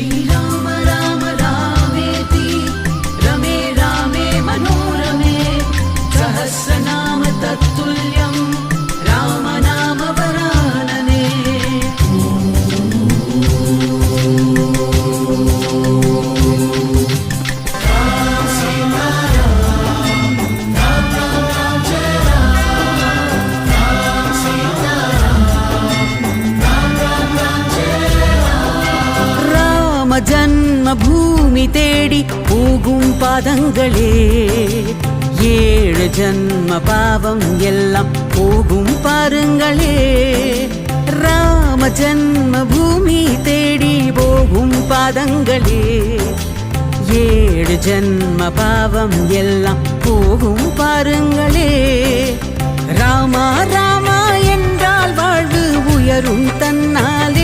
श्रीराम राम रामेति रमे रामे मनोरमे सहस्रनाम तत्तुल्यं रामनाम वरानने। ஜன்ம பூமி தேடி போகும் பாதங்களே, 7 ஜன்ம பாவம் எல்லாம் போகும் பாருங்களே. ராம ஜன்ம பூமி தேடி போகும் பாதங்களே, 7 ஜன்ம பாவம் எல்லாம் போகும் பாருங்களே. ராமா ராமா என்றால் வாழ்வு உயரும் தன்னாலே,